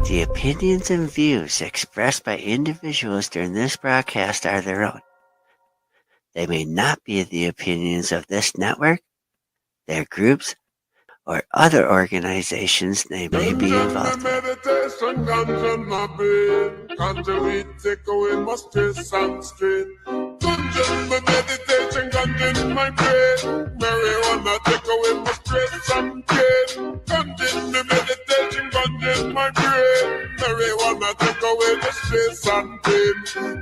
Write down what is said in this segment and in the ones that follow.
The opinions and views expressed by individuals during this broadcast are their own. They may not be the opinions of this network, their groups, or other organizations they may be involved in. Meditation, ganja, my brain. Ganja, we take away my stress and strain. Ganja, my meditation, ganja in my brain. Marijuana, take away my stress and pain. Ganja, my meditation, ganja in my brain. Marijuana, take away the stress and pain.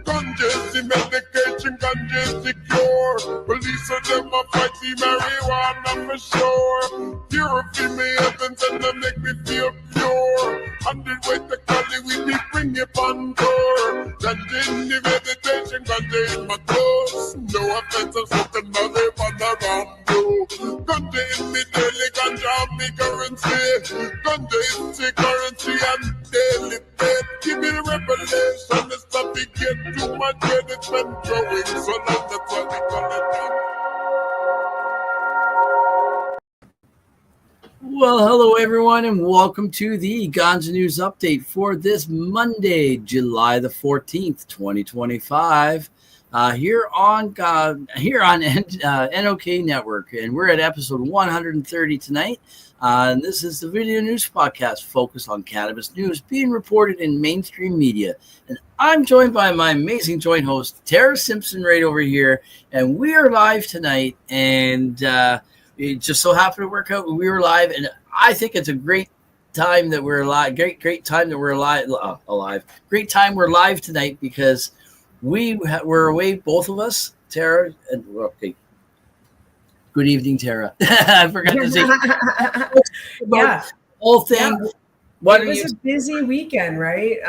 Ganja is the medication, ganja is the cure. Police of them a fight the marijuana for sure. Purify me heavens and they make me feel pure. 100 way to Cali, we be bring it on tour. Ganja in the meditation, ganja in my clothes. No offense, I'm smoking marijuana around you. Ganja in me daily, ganja me currency. Ganja is the currency and daily pay. Give me the revelation, it's not to get too much and it's been growing. So now that's why we call it. Well, hello everyone, and welcome to the Ganja News Update for this Monday, July the 14th, 2025, here on NOK Network, and we're at episode 130 tonight. And this is the video news podcast focused on cannabis news being reported in mainstream media. And I'm joined by my amazing joint host, Tara Simpson, right over here, and we are live tonight, and it just so happened to work out. We were live, and I think it's a great time that we're alive. Great time that we're alive. Great time we're live tonight because we're away, both of us, Tara. And okay, good evening, Tara. I forgot to say. Yeah, whole thing. Yeah. What it was a busy weekend, right?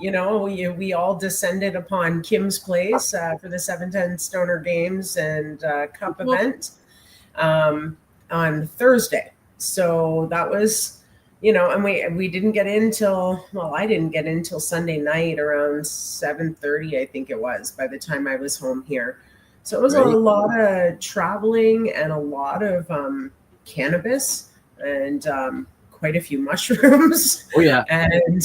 We all descended upon Kim's place for the 710 Stoner Games and Cup event on Thursday. So that was, and we didn't get in till, I didn't get in till Sunday night around 7:30, I think it was, by the time I was home here. So it was a lot of traveling and a lot of cannabis and quite a few mushrooms. Oh, yeah. And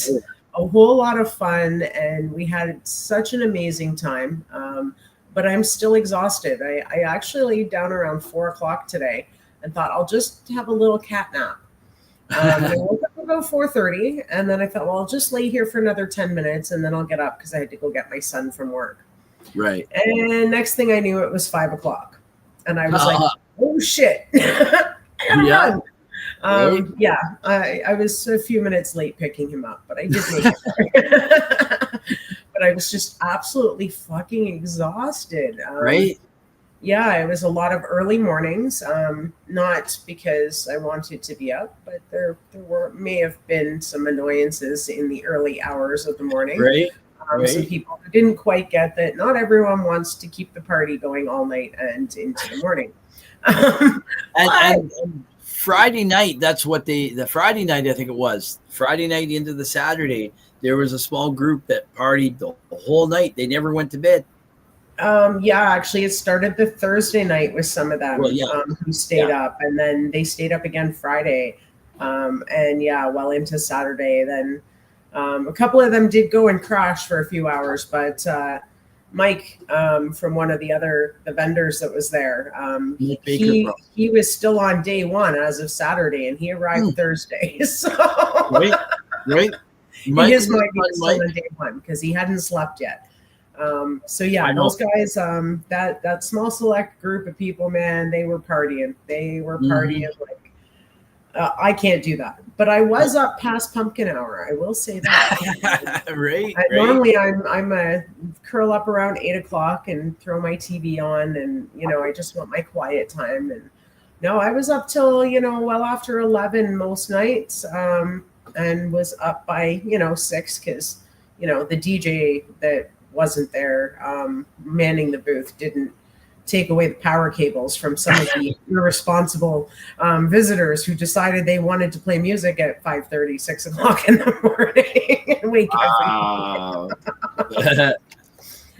a whole lot of fun. And we had such an amazing time. But I'm still exhausted. I actually laid down around 4 o'clock today and thought I'll just have a little cat nap. I woke up about 4:30, and then I thought, well, I'll just lay here for another 10 minutes, and then I'll get up because I had to go get my son from work. Right. And next thing I knew, it was 5 o'clock, and I was like, oh shit, I gotta run. I was a few minutes late picking him up, but I did make it. But I was just absolutely fucking exhausted. Right. Yeah, it was a lot of early mornings. Not because I wanted to be up, but there may have been some annoyances in the early hours of the morning. Right. Some people who didn't quite get that not everyone wants to keep the party going all night and into the morning. And Friday night, that's what the Friday night, I think it was, Friday night into the Saturday, there was a small group that partied the whole night. They never went to bed. Actually, it started the Thursday night with some of them who stayed up, and then they stayed up again Friday, well into Saturday. Then a couple of them did go and crash for a few hours, but Mike from one of the vendors that was there, he was still on day one as of Saturday, and he arrived Thursday. So right. Mike was still on day one because he hadn't slept yet. Those guys, that small select group of people, man, they were partying. They were partying like I can't do that. But I was up past pumpkin hour. I will say that. Normally, I'm a curl up around 8 o'clock and throw my TV on, and I just want my quiet time. And no, I was up till well after 11 most nights, and was up by 6 because the DJ that wasn't there manning the booth didn't take away the power cables from some of the irresponsible visitors who decided they wanted to play music at 5:30, 6 o'clock in the morning and wake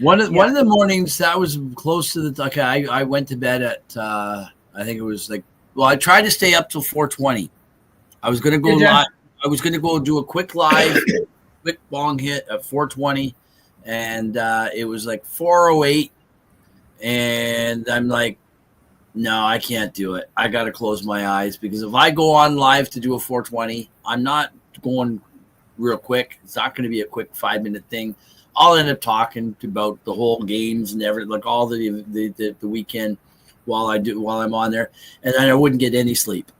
everyone. One of the mornings that was close to the I went to bed at I think it was I tried to stay up till 4:20. I was going to go live. I was going to go do a quick live, quick bong hit at 420, and it was like 408, and I'm like, no, I can't do it. I got to close my eyes, because if I go on live to do a 420, I'm not going real quick. It's not going to be a quick 5-minute thing. I'll end up talking about the whole games and everything, like all the weekend while I'm on there, and then I wouldn't get any sleep.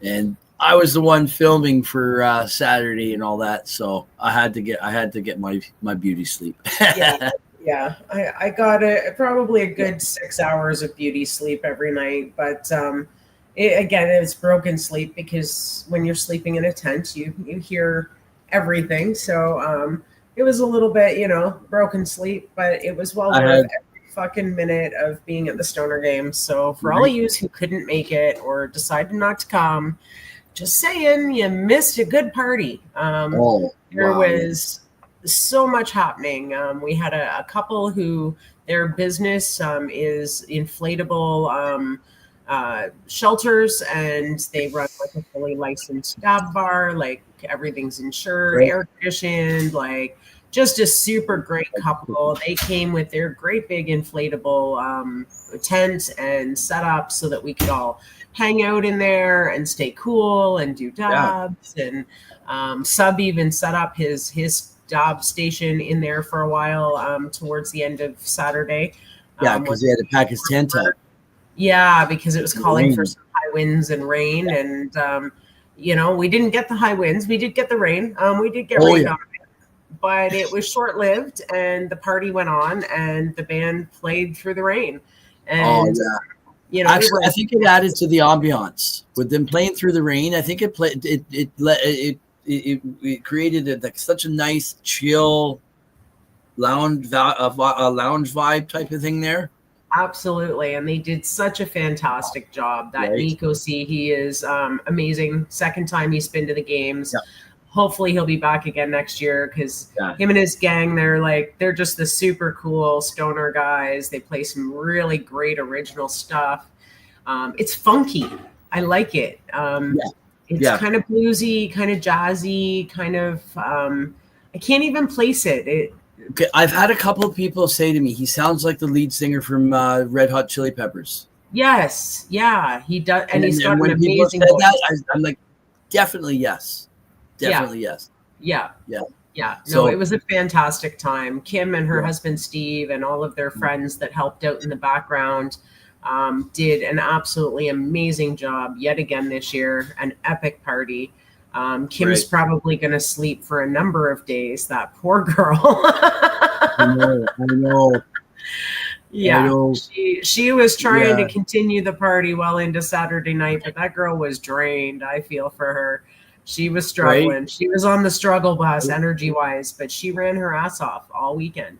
And I was the one filming for Saturday and all that, so I had to get my beauty sleep. Yeah, I got probably a good 6 hours of beauty sleep every night, but it's broken sleep, because when you're sleeping in a tent, you hear everything. So it was a little bit, broken sleep, but it was well worth every fucking minute of being at the Stoner Games. So for all of you who couldn't make it or decided not to come, just saying, you missed a good party. There was so much happening. We had a couple who their business is inflatable shelters, and they run like a fully licensed dab bar, like everything's insured, air conditioned, like just a super great couple. They came with their great big inflatable tent and set up so that we could all hang out in there and stay cool and do dabs. And Sub even set up his dab station in there for a while towards the end of Saturday. Because he had to pack his tent up. Yeah, because it was calling for some high winds and rain, and we didn't get the high winds. We did get the rain. We did get rain on it, but it was short-lived, and the party went on, and the band played through the rain. And actually, I think it added to the ambiance with them playing through the rain. I think it created such a nice chill lounge vibe type of thing there. Absolutely. And they did such a fantastic job. That Nico C, he is amazing. Second time he's been to the games. Yep. Hopefully he'll be back again next year, because him and his gang, they're just the super cool stoner guys. They play some really great original stuff. It's funky. I like it. It's kind of bluesy, kind of jazzy, kind of I can't even place it. Okay, I've had a couple of people say to me, he sounds like the lead singer from Red Hot Chili Peppers. Yes, yeah, he does, and he's got an amazing voice. That, I'm like, definitely yes. Yes. Yeah. No, it was a fantastic time. Kim and her husband Steve and all of their friends that helped out in the background did an absolutely amazing job yet again this year. An epic party. Kim's probably going to sleep for a number of days. That poor girl. I know. Yeah, she was trying to continue the party well into Saturday night, but that girl was drained. I feel for her. She was struggling. She was on the struggle bus energy-wise, but she ran her ass off all weekend.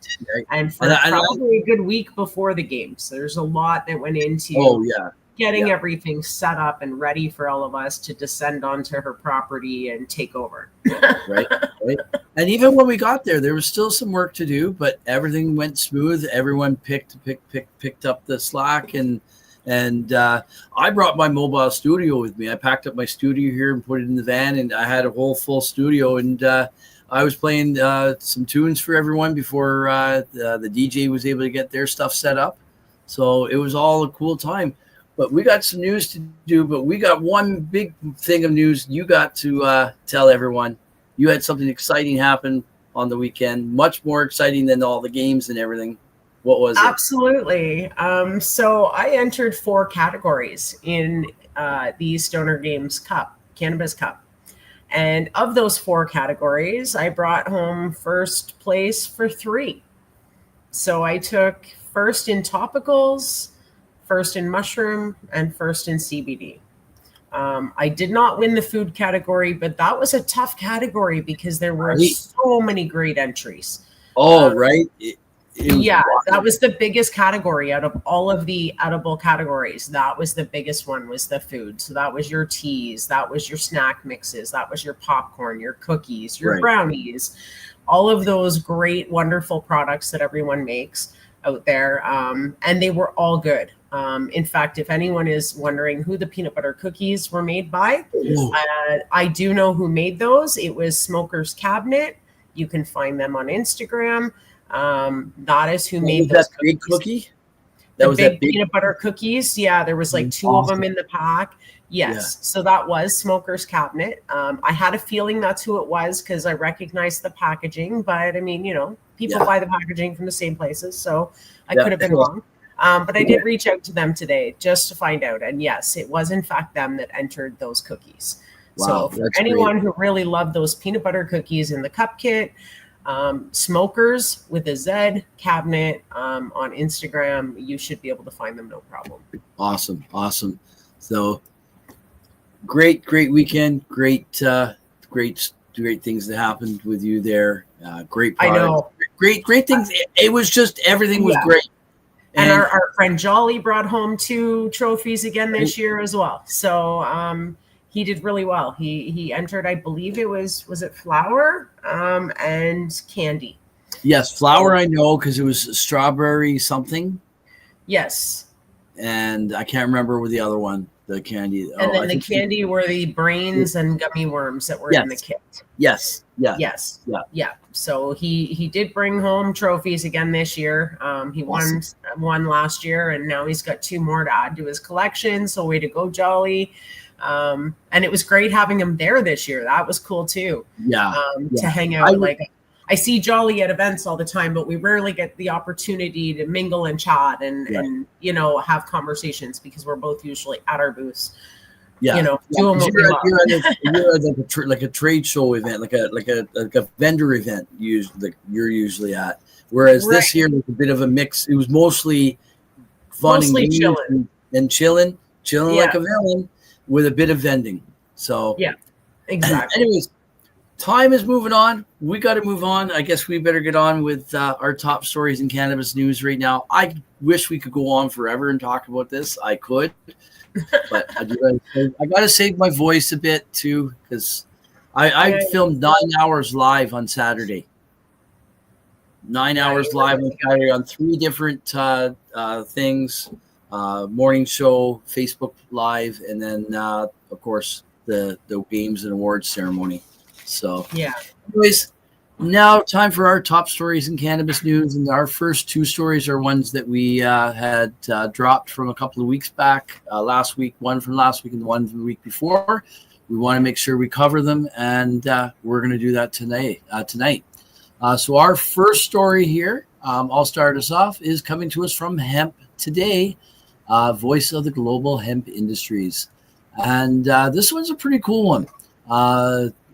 And for probably a good week before the game. So there's a lot that went into getting everything set up and ready for all of us to descend onto her property and take over. Right. And even when we got there was still some work to do, but everything went smooth. Everyone picked up the slack, and I brought my mobile studio with me. I packed up my studio here and put it in the van, and I had a whole full studio, and I was playing some tunes for everyone before the DJ was able to get their stuff set up. So it was all a cool time. But we got some news to do, but we got one big thing of news you got to tell everyone. You had something exciting happen on the weekend, much more exciting than all the games and everything. What was it? Absolutely. So I entered 4 categories in the Stoner Games Cup, Cannabis Cup. And of those 4 categories, I brought home first place for 3. So I took first in topicals, first in mushroom, and first in CBD. I did not win the food category, but that was a tough category because there were so many great entries. That was the biggest category out of all of the edible categories. That was the biggest one, was the food. So that was your teas, that was your snack mixes, that was your popcorn, your cookies, your brownies, all of those great, wonderful products that everyone makes out there. And they were all good. In fact, if anyone is wondering who the peanut butter cookies were made by, I do know who made those. It was Smoker's Cabinet. You can find them on Instagram. That is who made those big cookie. That was big peanut butter cookies. Yeah, there was like 2 of them in the pack. Yes. Yeah. So that was Smoker's Cabinet. I had a feeling that's who it was because I recognized the packaging. But I mean, people buy the packaging from the same places. So I could have been wrong. But I did reach out to them today just to find out. And yes, it was in fact them that entered those cookies. Wow, so for anyone who really loved those peanut butter cookies in the cup kit, Smokers with a Z Cabinet on Instagram, you should be able to find them no problem. Awesome. So great weekend, great things that happened with you there. Great product. I know. Great things. It was just everything was great. And our friend Jolly brought home 2 trophies again this year as well. So he did really well. He entered, I believe it was it flour and candy. Yes, flour I know because it was strawberry something. Yes. And I can't remember with the other one, the candy. And then the candy were the brains and gummy worms that were in the kit. Yes. Yeah. Yes. Yeah. So he did bring home trophies again this year. He won last year, and now he's got 2 more to add to his collection. So way to go, Jolly. And it was great having him there this year. That was cool too. To hang out. I see Jolly at events all the time, but we rarely get the opportunity to mingle and chat and have conversations because we're both usually at our booths. Doing what we love. You're like a trade show event, like a vendor event. You're usually at. Whereas this year was a bit of a mix. It was mostly fun and chilling like a villain with a bit of vending. So exactly. Anyways, time is moving on. We got to move on. I guess we better get on with our top stories in cannabis news right now. I wish we could go on forever and talk about this. I could, but I got to save my voice a bit too because I filmed 9 hours live on Saturday. 9 hours live on Saturday on 3 different things. Morning show, Facebook Live, and then of course the games and awards ceremony. So anyways, now time for our top stories in cannabis news, and our first 2 stories are ones that we had dropped from a couple of weeks back. Last week, one from last week and one from the week before. We want to make sure we cover them, and we're going to do that tonight. So our first story here, I'll start us off, is coming to us from Hemp Today, voice of the global hemp industries. And this one's a pretty cool one.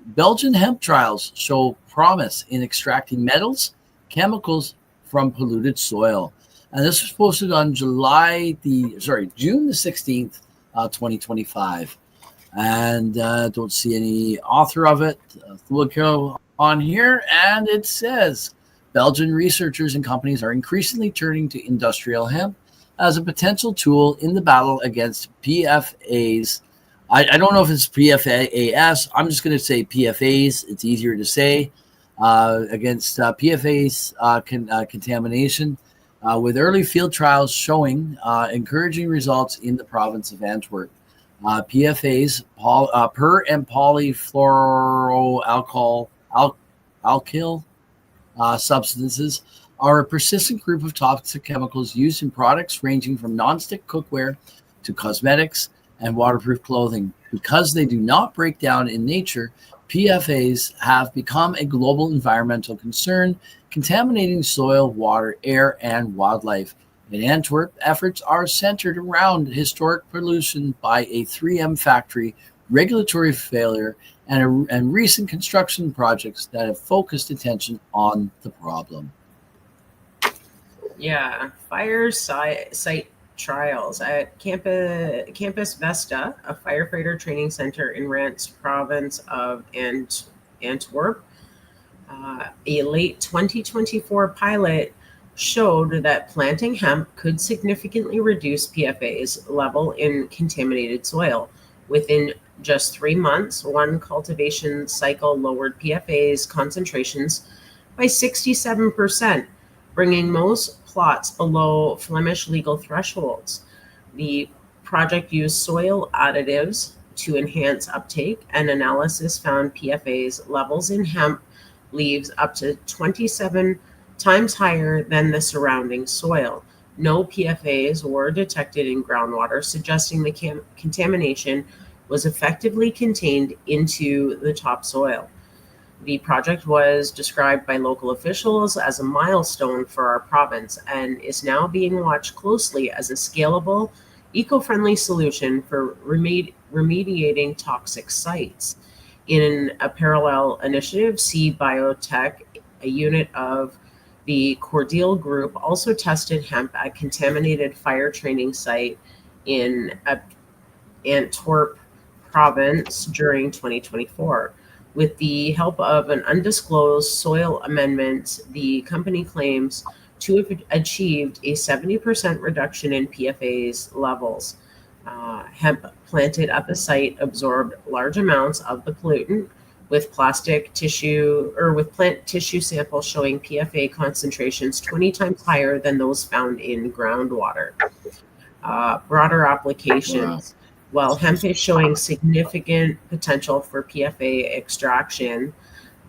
Belgian hemp trials show promise in extracting metals, chemicals from polluted soil. And this was posted on June the 16th, 2025. And don't see any author of it. We'll go on here, and it says Belgian researchers and companies are increasingly turning to industrial hemp as a potential tool in the battle against PFAs. I don't know if it's PFAS. I'm just going to say PFAs. It's easier to say against PFAS contamination, with early field trials showing encouraging results in the province of Antwerp. PFAs, per and polyfluoroalkyl substances, are a persistent group of toxic chemicals used in products ranging from nonstick cookware to cosmetics and waterproof clothing. Because they do not break down in nature, PFAs have become a global environmental concern, contaminating soil, water, air, and wildlife. In Antwerp, efforts are centered around historic pollution by a 3M factory, regulatory failure, and recent construction projects that have focused attention on the problem. Yeah, fire site trials at Campus Vesta, a firefighter training center in Rance province of Antwerp. A late 2024 pilot showed that planting hemp could significantly reduce PFAS level in contaminated soil. Within just 3 months, one cultivation cycle lowered PFAS concentrations by 67%, bringing most plots below Flemish legal thresholds. The project used soil additives to enhance uptake, and analysis found PFAS levels in hemp leaves up to 27 times higher than the surrounding soil. No PFAS were detected in groundwater, suggesting the contamination was effectively contained into the topsoil. The project was described by local officials as a milestone for our province and is now being watched closely as a scalable, eco friendly solution for remediating toxic sites. In a parallel initiative, C Biotech, a unit of the Cordial Group, also tested hemp at contaminated fire training site in Antwerp province during 2024. With the help of an undisclosed soil amendment, the company claims to have achieved a 70% reduction in PFAS levels. Hemp planted at the site absorbed large amounts of the pollutant, with plastic tissue or with plant tissue samples showing PFA concentrations 20 times higher than those found in groundwater. Broader applications. While hemp is showing significant potential for PFA extraction,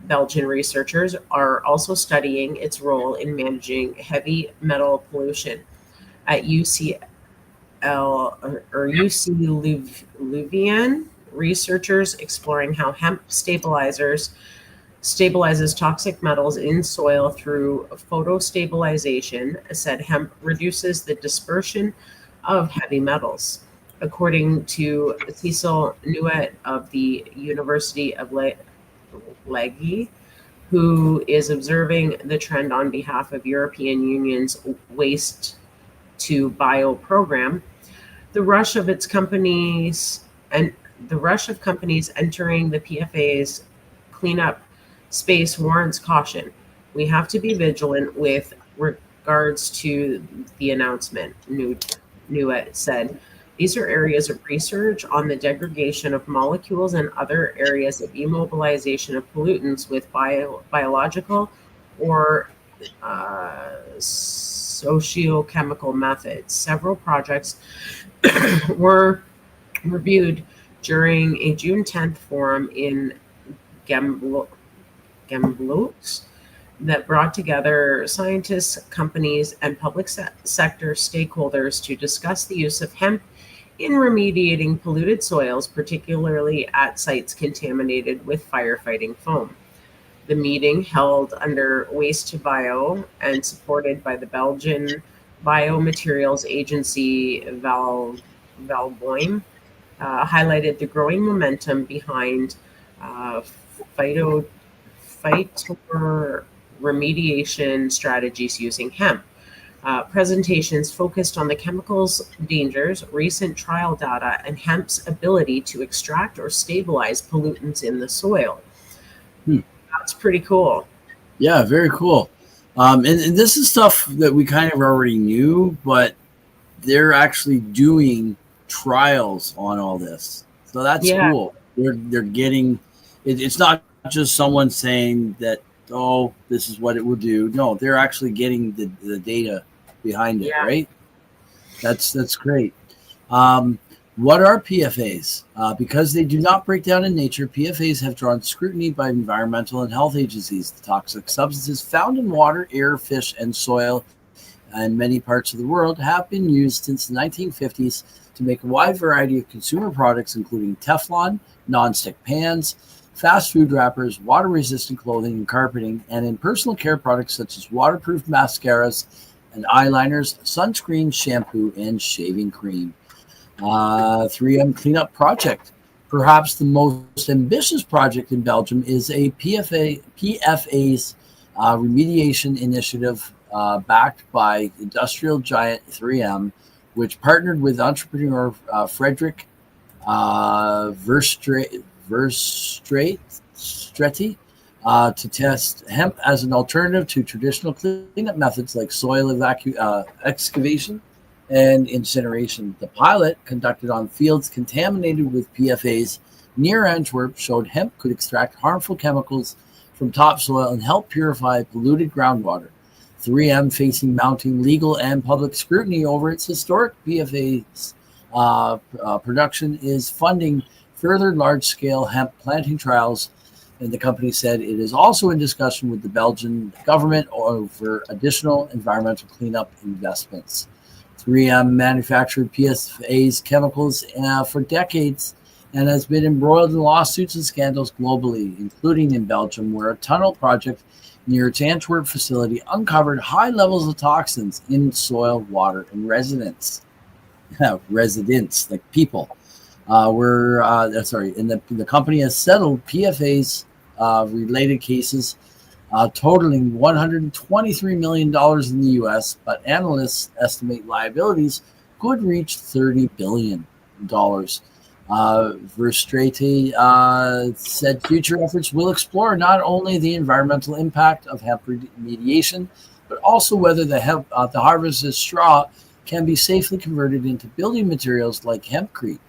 Belgian researchers are also studying its role in managing heavy metal pollution. At UC Louvain, researchers exploring how hemp stabilizes toxic metals in soil through photostabilization said hemp reduces the dispersion of heavy metals. According to Cecil Nuet of the University of Liège, who is observing the trend on behalf of European Union's Waste to Bio program, the rush of companies entering the PFAS cleanup space warrants caution. We have to be vigilant with regards to the announcement, Nuet said. These are areas of research on the degradation of molecules and other areas of immobilization of pollutants with biological or sociochemical methods. Several projects were reviewed during a June 10th forum in Gembloux that brought together scientists, companies, and public sector stakeholders to discuss the use of hemp in remediating polluted soils, particularly at sites contaminated with firefighting foam. The meeting, held under Waste to Bio and supported by the Belgian Biomaterials Agency Valboim, highlighted the growing momentum behind phytoremediation strategies using hemp. Presentations focused on the chemicals' dangers, recent trial data, and hemp's ability to extract or stabilize pollutants in the soil. That's pretty cool. Yeah, very cool. And this is stuff that we kind of already knew, but they're actually doing trials on all this. So that's cool. They're getting it's not just someone saying that, oh, this is what it will do. No, they're actually getting the data behind it, right? That's great. What are PFAs? Because they do not break down in nature, PFAs have drawn scrutiny by environmental and health agencies. The toxic substances found in water, air, fish, and soil in many parts of the world have been used since the 1950s to make a wide variety of consumer products, including Teflon, nonstick pans, fast food wrappers, water-resistant clothing and carpeting, and in personal care products such as waterproof mascaras and eyeliners, sunscreen, shampoo, and shaving cream. 3M cleanup project. Perhaps the most ambitious project in Belgium is a PFAS remediation initiative backed by industrial giant 3M, which partnered with entrepreneur Frederick Verstraete to test hemp as an alternative to traditional cleanup methods like soil excavation and incineration. The pilot, conducted on fields contaminated with PFAS near Antwerp, showed hemp could extract harmful chemicals from topsoil and help purify polluted groundwater. 3M facing mounting legal and public scrutiny over its historic PFAS production is funding further large-scale hemp planting trials, and the company said it is also in discussion with the Belgian government over additional environmental cleanup investments. 3M manufactured PFAS chemicals for decades and has been embroiled in lawsuits and scandals globally, including in Belgium, where a tunnel project near its Antwerp facility uncovered high levels of toxins in soil, water, and residents, like people. The company has settled PFAS related cases totaling $123 million in the U.S., but analysts estimate liabilities could reach $30 billion. Verstrete said future efforts will explore not only the environmental impact of hemp remediation, but also whether the harvested straw can be safely converted into building materials like hempcrete.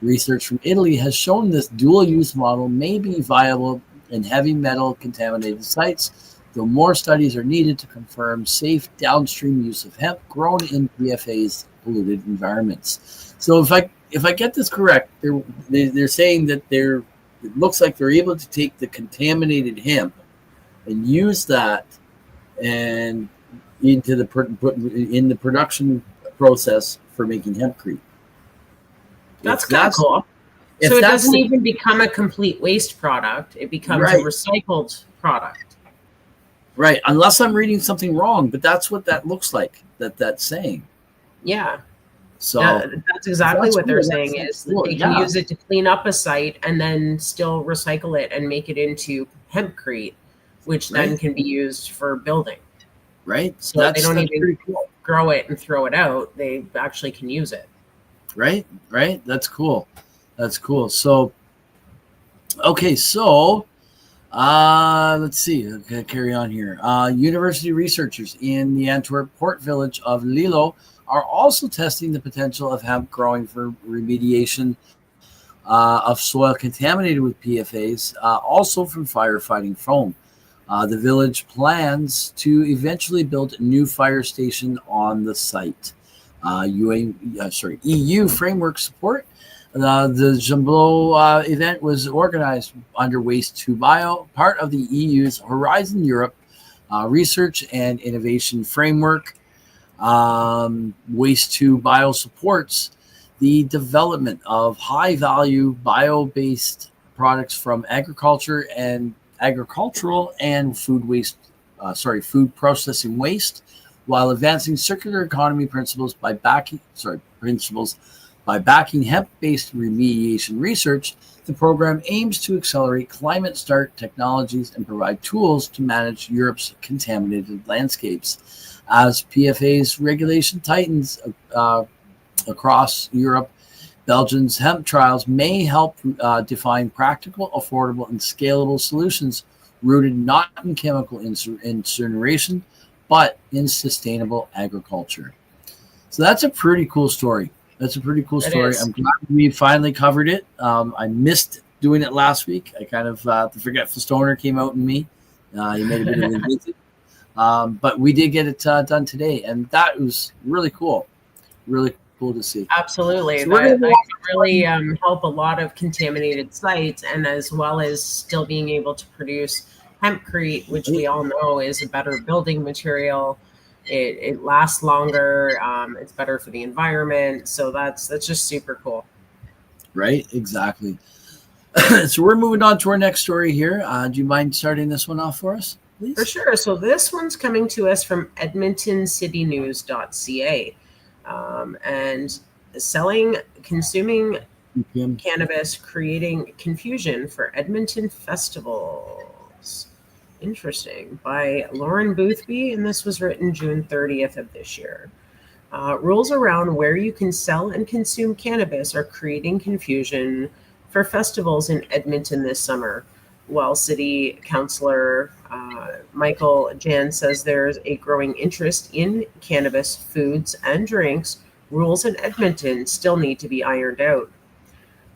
Research from Italy has shown this dual-use model may be viable in heavy metal contaminated sites, though more studies are needed to confirm safe downstream use of hemp grown in PFAS polluted environments. So if I get this correct, they're saying that it looks like they're able to take the contaminated hemp and use that and in the production process for making hempcrete. That's kind of cool. So it doesn't even become a complete waste product. It becomes a recycled product. Right. Unless I'm reading something wrong, but that's what that looks like, that's saying. Yeah. So that's exactly what they're saying is that they can use it to clean up a site and then still recycle it and make it into hempcrete, which then can be used for building. Right. So they don't even grow it and throw it out. They actually can use it. Right. That's cool. So, okay. So, let's see. Okay, carry on here. University researchers in the Antwerp port village of Lilo are also testing the potential of hemp growing for remediation of soil contaminated with PFAS, also from firefighting foam. The village plans to eventually build a new fire station on the site. EU framework support. The Jamblo event was organized under Waste to Bio, part of the EU's Horizon Europe research and innovation framework. Waste to Bio supports the development of high-value bio-based products from agricultural and food processing waste, while advancing circular economy principles by backing hemp-based remediation research. The program aims to accelerate climate smart technologies and provide tools to manage Europe's contaminated landscapes. As PFAS regulation tightens across Europe, Belgium's hemp trials may help define practical, affordable, and scalable solutions rooted not in chemical incineration, but in sustainable agriculture. So that's a pretty cool story. I'm glad we finally covered it. I missed doing it last week. I kind of, the forgetful stoner came out in me. You made a bit of a visit. But we did get it done today, and that was really cool. Really cool to see. Absolutely. So that can really help a lot of contaminated sites, and as well as still being able to produce hempcrete, which we all know is a better building material. It lasts longer. It's better for the environment. So that's just super cool. Right. Exactly. So we're moving on to our next story here. Do you mind starting this one off for us, please? For sure. So this one's coming to us from EdmontonCityNews.ca, and consuming cannabis, creating confusion for Edmonton festivals. Interesting. By Lauren Boothby, and this was written June 30th of this year. Rules around where you can sell and consume cannabis are creating confusion for festivals in Edmonton this summer. While City Councillor Michael Jan says there's a growing interest in cannabis foods and drinks, rules in Edmonton still need to be ironed out.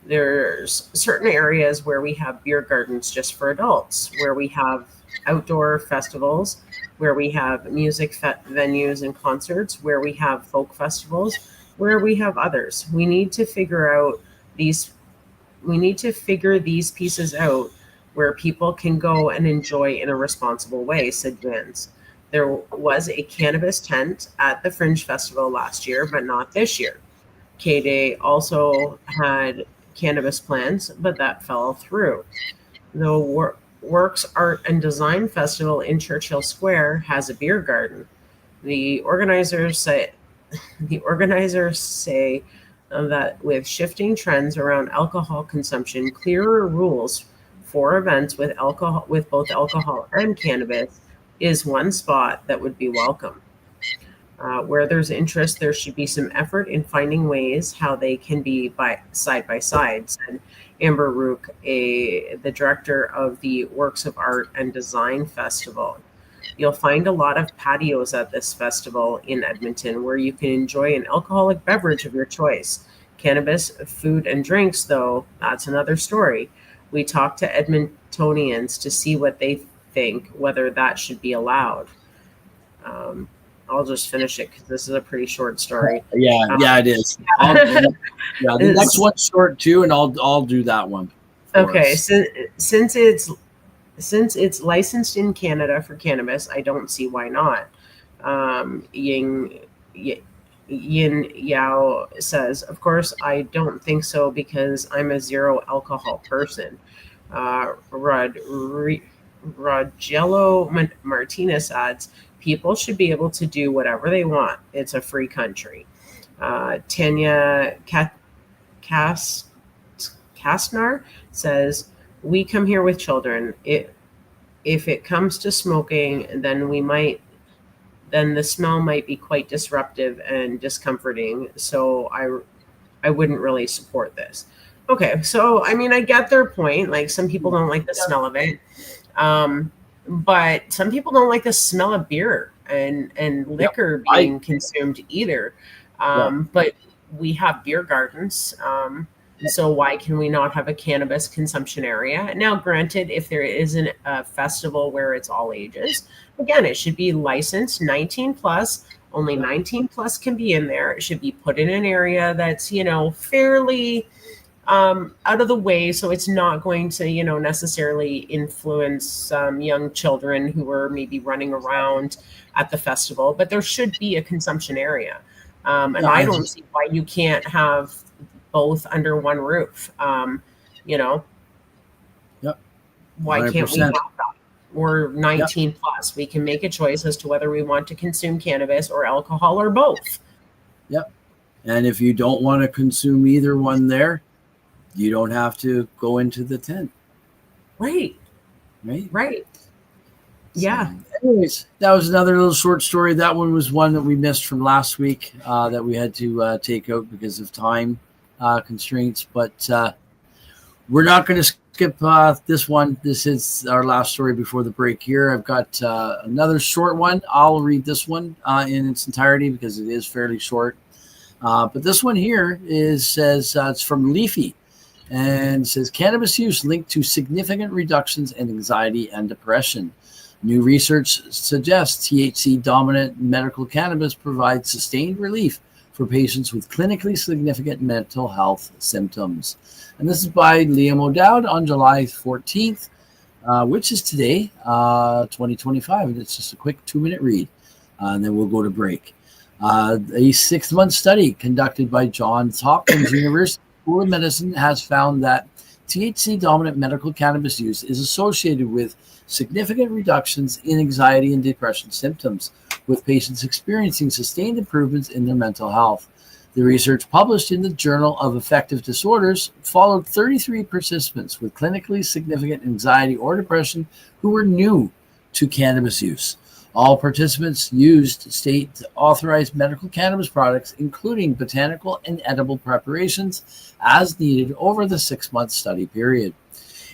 There's certain areas where we have beer gardens just for adults, where we have outdoor festivals, where we have music venues and concerts, where we have folk festivals, where we have others. We need to figure these pieces out where people can go and enjoy in a responsible way, said Vance. There was a cannabis tent at the Fringe Festival last year, but not this year. K-Day also had cannabis plans, but that fell through. The Works Art and Design Festival in Churchill Square has a beer garden. The organizers say that with shifting trends around alcohol consumption, clearer rules for events with both alcohol and cannabis is one spot that would be welcome. Where there's interest, there should be some effort in finding ways how they can be side by side, said Amber Rook, the director of the Works of Art and Design Festival. You'll find a lot of patios at this festival in Edmonton where you can enjoy an alcoholic beverage of your choice. Cannabis, food, and drinks, though, that's another story. We talked to Edmontonians to see what they think, whether that should be allowed. I'll just finish it because this is a pretty short story. Yeah, it is. The next one's short too, and I'll do that one. Okay, since it's licensed in Canada for cannabis, I don't see why not. Yin Yao says, of course, I don't think so because I'm a zero alcohol person. Rogello Martinez adds, people should be able to do whatever they want. It's a free country. Tanya Kastner says, we come here with children. If it comes to smoking, then the smell might be quite disruptive and discomforting. So I wouldn't really support this. Okay, so I mean, I get their point. Like, some people don't like the smell of it. But some people don't like the smell of beer and liquor being consumed either. But we have beer gardens. So why can we not have a cannabis consumption area? Now, granted, if there isn't a festival where it's all ages, again, it should be licensed 19 plus. Only 19 plus can be in there. It should be put in an area that's, fairly out of the way, so it's not going to, necessarily influence young children who are maybe running around at the festival. But there should be a consumption area, and I don't see why you can't have both under one roof. Yep. Why 100%. Can't we have that? We're 19 plus. We can make a choice as to whether we want to consume cannabis or alcohol or both. Yep. And if you don't want to consume either one there, you don't have to go into the tent. Right. Yeah. Anyways, that was another little short story. That one was one that we missed from last week that we had to take out because of time constraints. But we're not going to skip this one. This is our last story before the break here. I've got another short one. I'll read this one in its entirety because it is fairly short. But this one here says it's from Leafy. And says cannabis use linked to significant reductions in anxiety and depression. New research suggests THC-dominant medical cannabis provides sustained relief for patients with clinically significant mental health symptoms. And this is by Liam O'Dowd on July 14th, which is today, 2025. And it's just a quick 2-minute read, and then we'll go to break. A 6-month study conducted by Johns Hopkins University School of Medicine has found that THC-dominant medical cannabis use is associated with significant reductions in anxiety and depression symptoms, with patients experiencing sustained improvements in their mental health. The research, published in the Journal of Affective Disorders, followed 33 participants with clinically significant anxiety or depression who were new to cannabis use. All participants used state-authorized medical cannabis products, including botanical and edible preparations, as needed over the 6-month study period.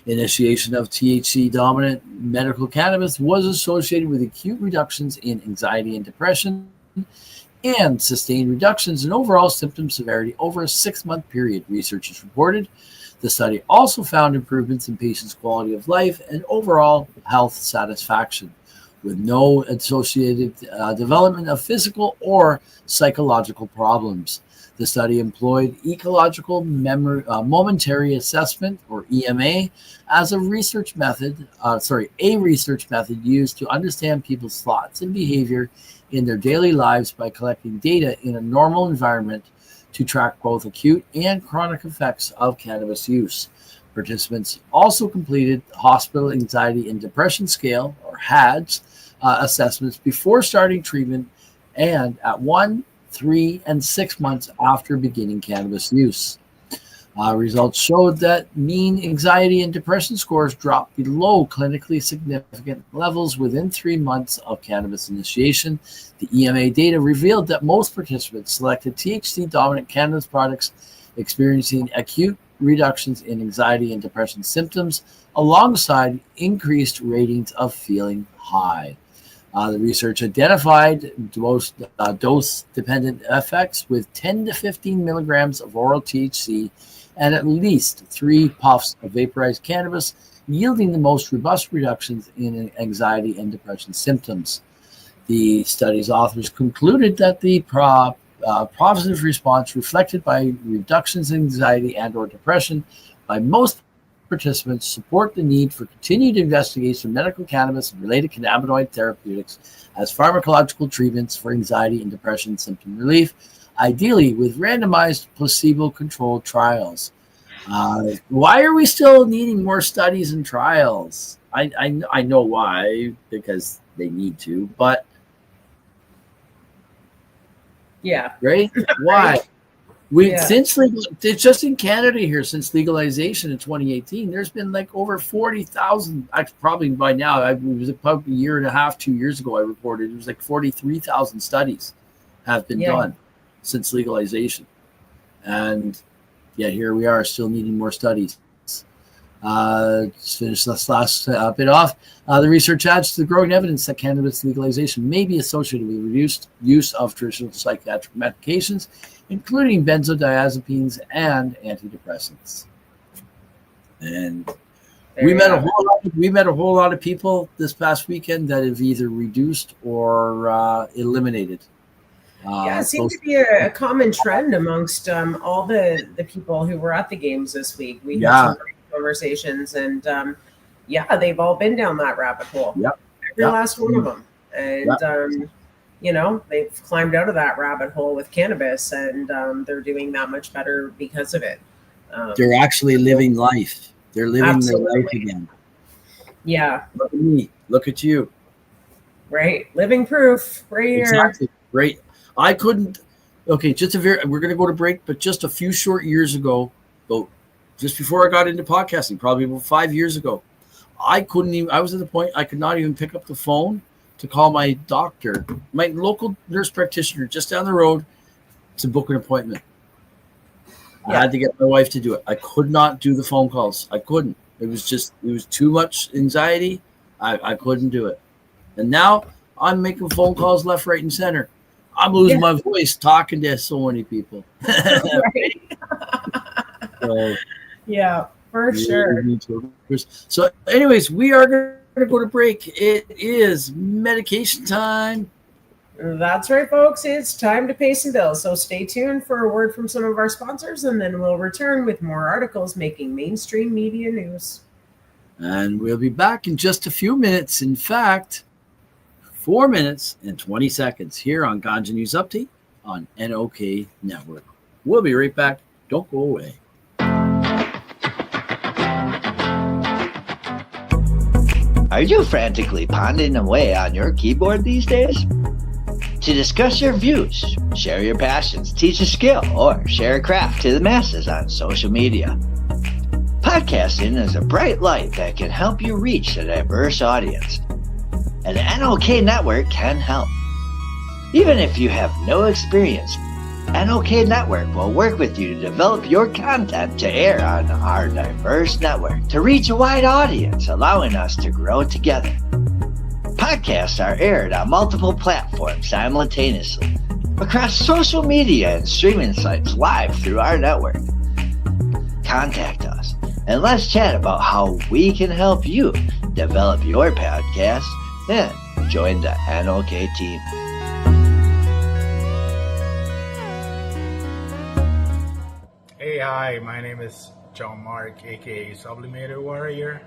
Initiation of THC-dominant medical cannabis was associated with acute reductions in anxiety and depression and sustained reductions in overall symptom severity over a 6-month period, researchers reported. The study also found improvements in patients' quality of life and overall health satisfaction, with no associated development of physical or psychological problems. The study employed ecological momentary assessment, or EMA, as a research method used to understand people's thoughts and behavior in their daily lives by collecting data in a normal environment to track both acute and chronic effects of cannabis use. Participants also completed Hospital Anxiety and Depression Scale, or HADS, assessments before starting treatment and at 1, 3, and 6 months after beginning cannabis use. Results showed that mean anxiety and depression scores dropped below clinically significant levels within 3 months of cannabis initiation. The EMA data revealed that most participants selected THC-dominant cannabis products experiencing acute reductions in anxiety and depression symptoms alongside increased ratings of feeling high. The research identified dose-dependent effects with 10 to 15 milligrams of oral THC and at least 3 puffs of vaporized cannabis, yielding the most robust reductions in anxiety and depression symptoms. The study's authors concluded that the positive response reflected by reductions in anxiety and or depression by most participants support the need for continued investigation of medical cannabis and related cannabinoid therapeutics as pharmacological treatments for anxiety and depression symptom relief, ideally with randomized placebo-controlled trials. Why are we still needing more studies and trials? I know why, because they need to, but yeah, right? Why? Since it's just in Canada here since legalization in 2018, there's been like over 40,000. Probably by now, it was probably a year and a half, 2 years ago. I reported it was like 43,000 studies have been done since legalization, and yet here we are still needing more studies. Let's finish this last bit off. The research adds to the growing evidence that cannabis legalization may be associated with reduced use of traditional psychiatric medications, including benzodiazepines and antidepressants. And we met a whole lot of people this past weekend that have either reduced or eliminated. It seemed to be a common trend amongst all the people who were at the games this week. We had some great conversations, and they've all been down that rabbit hole. Every last one of them. And they've climbed out of that rabbit hole with cannabis, and they're doing that much better because of it. They're actually living life. They're living their life again. Yeah. Look at me. Look at you. Right. Living proof right here. Exactly. Right. I couldn't. Okay, we're going to go to break, but just a few short years ago, just before I got into podcasting, probably about 5 years ago, I was at the point I could not even pick up the phone to call my doctor, my local nurse practitioner just down the road, to book an appointment. I had to get my wife to do it. I could not do the phone calls. I couldn't. It was too much anxiety. I couldn't do it. And now I'm making phone calls left, right, and center. I'm losing my voice talking to so many people. For sure. So anyways, we are going to go to break. It is medication time. That's right, folks. It's time to pay some bills. So stay tuned for a word from some of our sponsors, and then we'll return with more articles making mainstream media news. And we'll be back in just a few minutes. In fact, 4 minutes and 20 seconds here on Ganja News Update on NOK Network. We'll be right back. Don't go away. Are you frantically pounding away on your keyboard these days? To discuss your views, share your passions, teach a skill, or share a craft to the masses on social media. Podcasting is a bright light that can help you reach a diverse audience. And the NOK Network can help. Even if you have no experience, NOK Network will work with you to develop your content to air on our diverse network to reach a wide audience, allowing us to grow together. Podcasts are aired on multiple platforms simultaneously, across social media and streaming sites live through our network. Contact us and let's chat about how we can help you develop your podcast and join the NOK team. Hey, hi, my name is John Mark, aka Sublimator Warrior,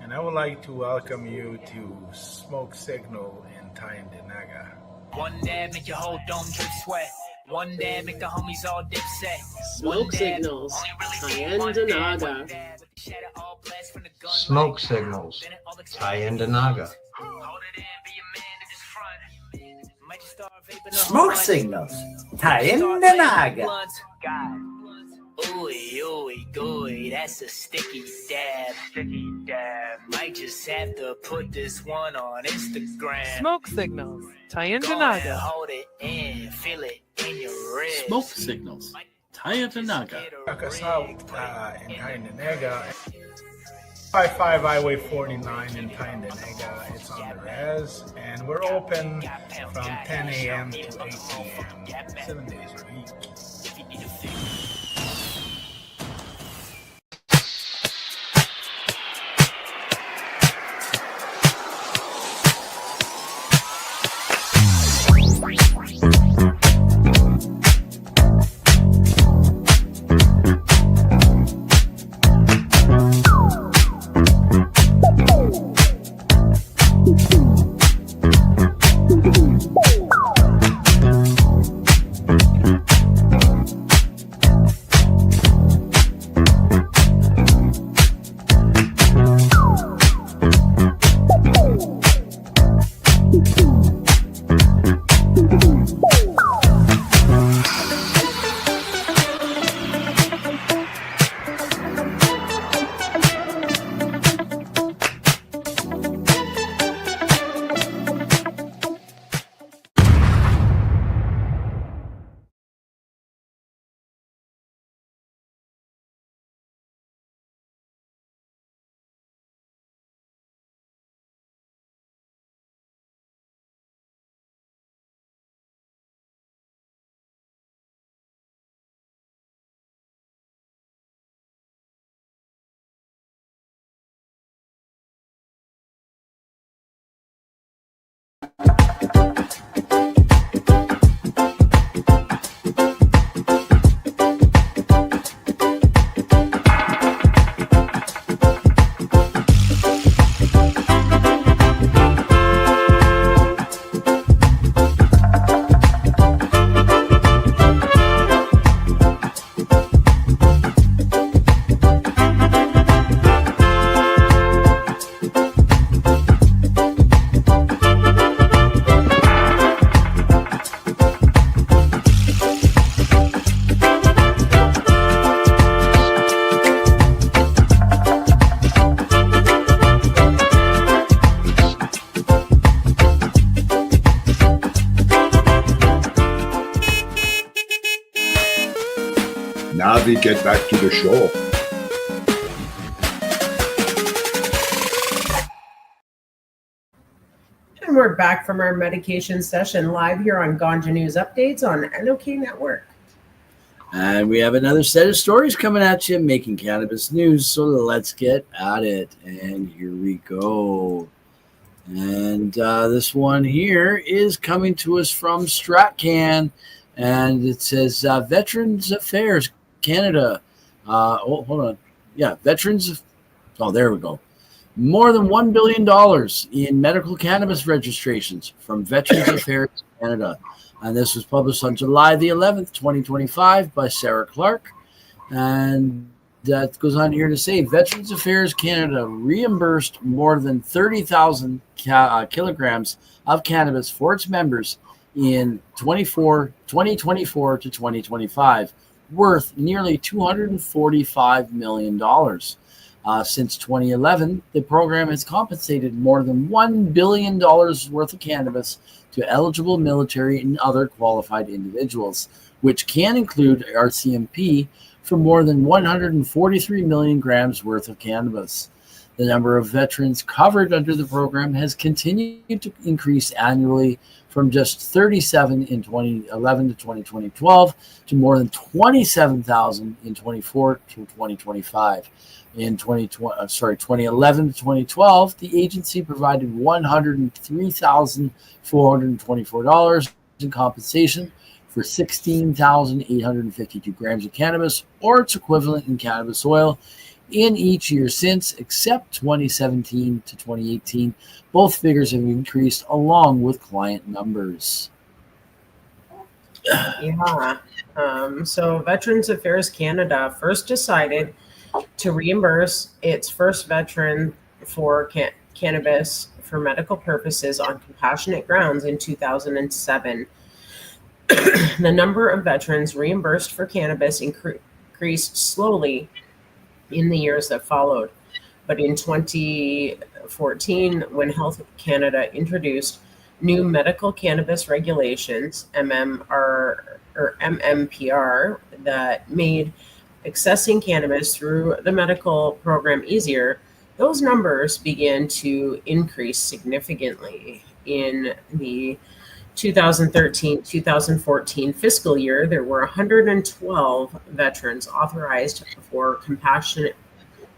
and I would like to welcome you to Smoke Signal in Tyndinaga. One dab make your whole dome drip sweat. One dab make the homies all dip set. Smoke Signals, Tyndinaga. Smoke Signals, Tyndinaga. Smoke Signals, Tyndinaga. Ooey, ooey, gooey, that's a sticky dab. Sticky dab. Might just have to put this one on Instagram. Smoke Signals, Tyndinaga. Hold it in, feel it in your wrist. Smoke Signals, Tyndinaga. Check us out in Tyndinaga. 55 Highway 49 in Tyndinaga. It's on the res, and we're open from 10 a.m. to 8 p.m. 7 days a week. Now we get back to the show. And we're back from our medication session live here on Ganja News Updates on NOK Network. And we have another set of stories coming at you, making cannabis news. So let's get at it. And here we go. And this one here is coming to us from StratCan. And it says Veterans Affairs Canada. Hold on. Yeah, Veterans. Oh, there we go. More than $1 billion in medical cannabis registrations from Veterans Affairs Canada. And this was published on July the 11th, 2025 by Sarah Clark. And that goes on here to say Veterans Affairs Canada reimbursed more than 30,000 kilograms of cannabis for its members in 2024 to 2025, worth nearly $245 million. Since 2011, the program has compensated more than $1 billion worth of cannabis to eligible military and other qualified individuals, which can include RCMP for more than 143 million grams worth of cannabis. The number of veterans covered under the program has continued to increase annually from just 37 in 2011 to 2012 to more than 27,000 in 24 to 2025. In 2011 to 2012, the agency provided $103,424 in compensation for 16,852 grams of cannabis or its equivalent in cannabis oil in each year since, except 2017 to 2018. Both figures have increased along with client numbers. Yeah. So Veterans Affairs Canada first decided to reimburse its first veteran for cannabis for medical purposes on compassionate grounds in 2007. The number of veterans reimbursed for cannabis increased slowly in the years that followed. But in 2014, when Health Canada introduced new medical cannabis regulations, MMPR, that made accessing cannabis through the medical program easier, those numbers began to increase significantly. In the 2013-2014 fiscal year, there were 112 veterans authorized for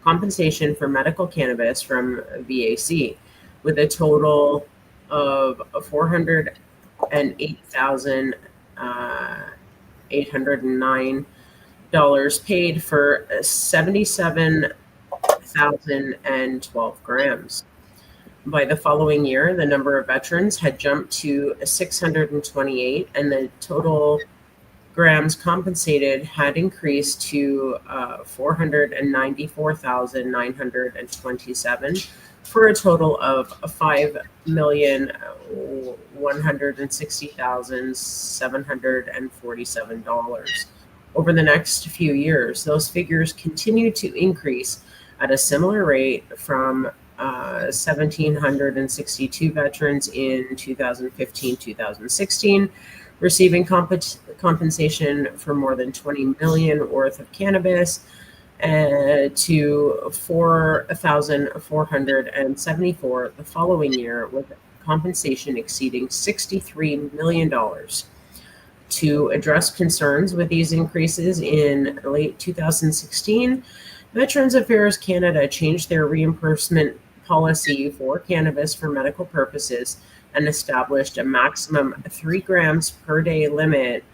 compensation for medical cannabis from VAC, with a total of $408,809 paid for 77,012 grams. By the following year, the number of veterans had jumped to 628, and the total grams compensated had increased to 494,927 for a total of $5,160,747. Over the next few years, those figures continued to increase at a similar rate from 1,762 veterans in 2015-2016, receiving compensation for more than 20 million worth of cannabis, to 4,474 the following year, with compensation exceeding $63 million. To address concerns with these increases in late 2016, Veterans Affairs Canada changed their reimbursement policy for cannabis for medical purposes and established a maximum 3 grams per day limit,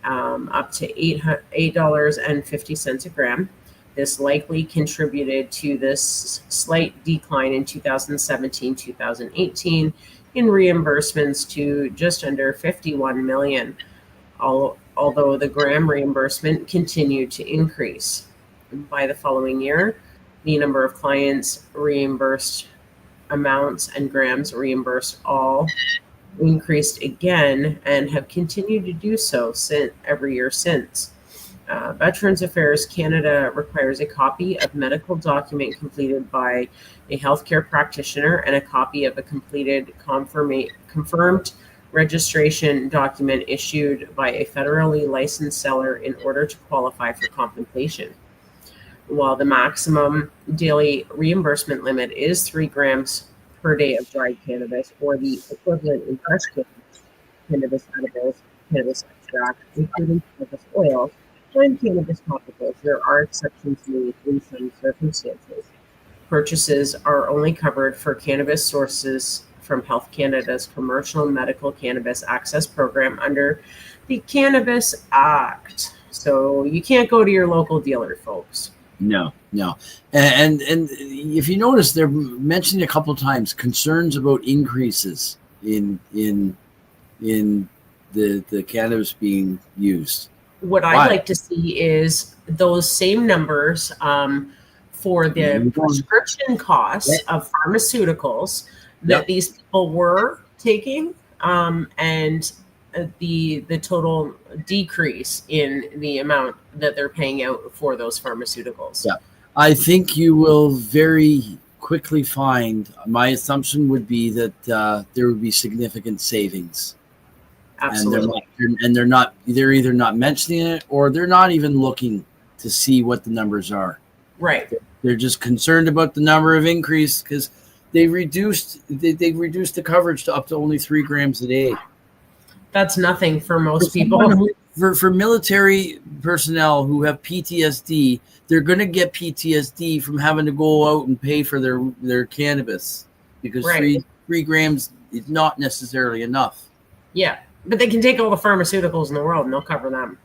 up to $8.50 a gram. This likely contributed to this slight decline in 2017-2018 in reimbursements to just under 51 million, although the gram reimbursement continued to increase. By the following year, the number of clients reimbursed amounts and grams reimbursed all increased again and have continued to do so every year since. Veterans Affairs Canada requires a copy of medical document completed by a healthcare practitioner and a copy of a completed confirmed registration document issued by a federally licensed seller in order to qualify for compensation. While the maximum daily reimbursement limit is 3 grams per day of dried cannabis, or the equivalent in fresh cannabis edibles, cannabis extract, including cannabis oil, and cannabis topicals, there are exceptions made in some circumstances. Purchases are only covered for cannabis sources from Health Canada's Commercial Medical Cannabis Access Program under the Cannabis Act. So you can't go to your local dealer, folks. No. And if you notice, they're mentioning a couple of times concerns about increases in the cannabis being used. What I'd like to see is those same numbers for the prescription costs of pharmaceuticals that these people were taking, and the total decrease in the amount that they're paying out for those pharmaceuticals. Yeah, I think you will very quickly find, my assumption would be that there would be significant savings. Absolutely. And they're either not mentioning it or they're not even looking to see what the numbers are. Right. They're just concerned about the number of increase because they've reduced the coverage to up to only 3 grams a day. That's nothing for most people. For military personnel who have PTSD, they're going to get PTSD from having to go out and pay for their cannabis because 3 grams is not necessarily enough. Yeah. But they can take all the pharmaceuticals in the world and they'll cover them.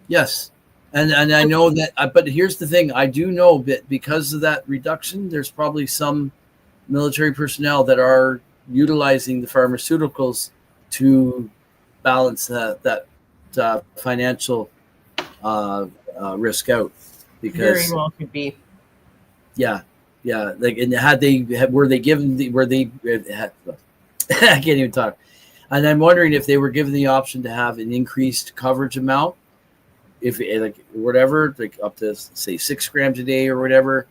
Yes. And I know that, but here's the thing. I do know that because of that reduction, there's probably some military personnel that are utilizing the pharmaceuticals to balance that financial risk out. Because very well could be. Yeah. Like, and were they given I can't even talk. And I'm wondering if they were given the option to have an increased coverage amount, if like whatever, like up to say 6 grams a day or whatever,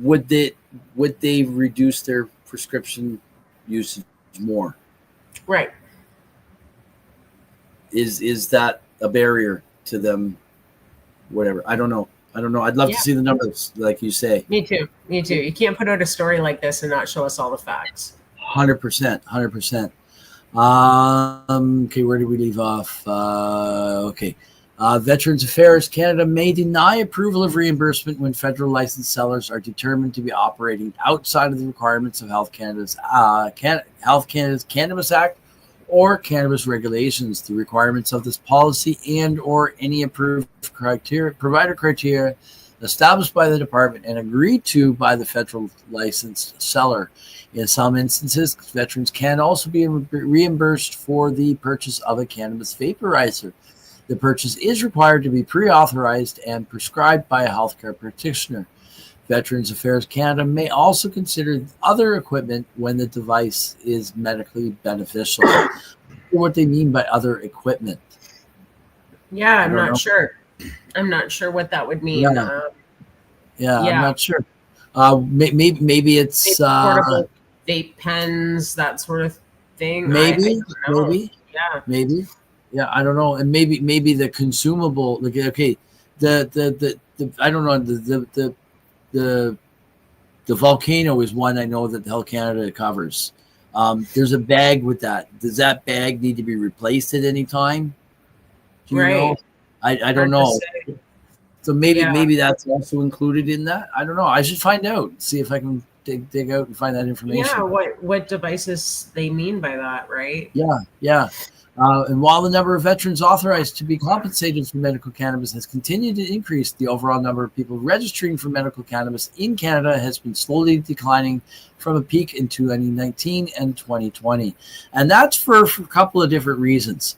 would they reduce their prescription usage more? Right. Is that a barrier to them? Whatever. I don't know. I'd love to see the numbers, like you say. Me too. You can't put out a story like this and not show us all the facts. 100%. Okay, where did we leave off? Okay. Veterans Affairs Canada may deny approval of reimbursement when federal licensed sellers are determined to be operating outside of the requirements of Health Canada's Cannabis Act or cannabis regulations. The requirements of this policy and or any approved provider criteria established by the department and agreed to by the federal licensed seller. In some instances, veterans can also be reimbursed for the purchase of a cannabis vaporizer. The purchase is required to be pre-authorized and prescribed by a healthcare practitioner. Veterans Affairs Canada may also consider other equipment when the device is medically beneficial. What they mean by other equipment? Yeah, I'm not sure. I'm not sure what that would mean. Yeah, I'm not sure. Maybe it's portable vape pens, that sort of thing. Maybe. Yeah. Maybe. Yeah, I don't know. And maybe the consumable. Okay, the I don't know the volcano is one I know that Health Canada covers. There's a bag with that. Does that bag need to be replaced at any time? Do you know? I don't know. So maybe that's also included in that. I don't know. I should find out. See if I can dig out and find that information. Yeah, what devices they mean by that, right? Yeah. And while the number of veterans authorized to be compensated for medical cannabis has continued to increase, the overall number of people registering for medical cannabis in Canada has been slowly declining from a peak in 2019 and 2020. And that's for a couple of different reasons.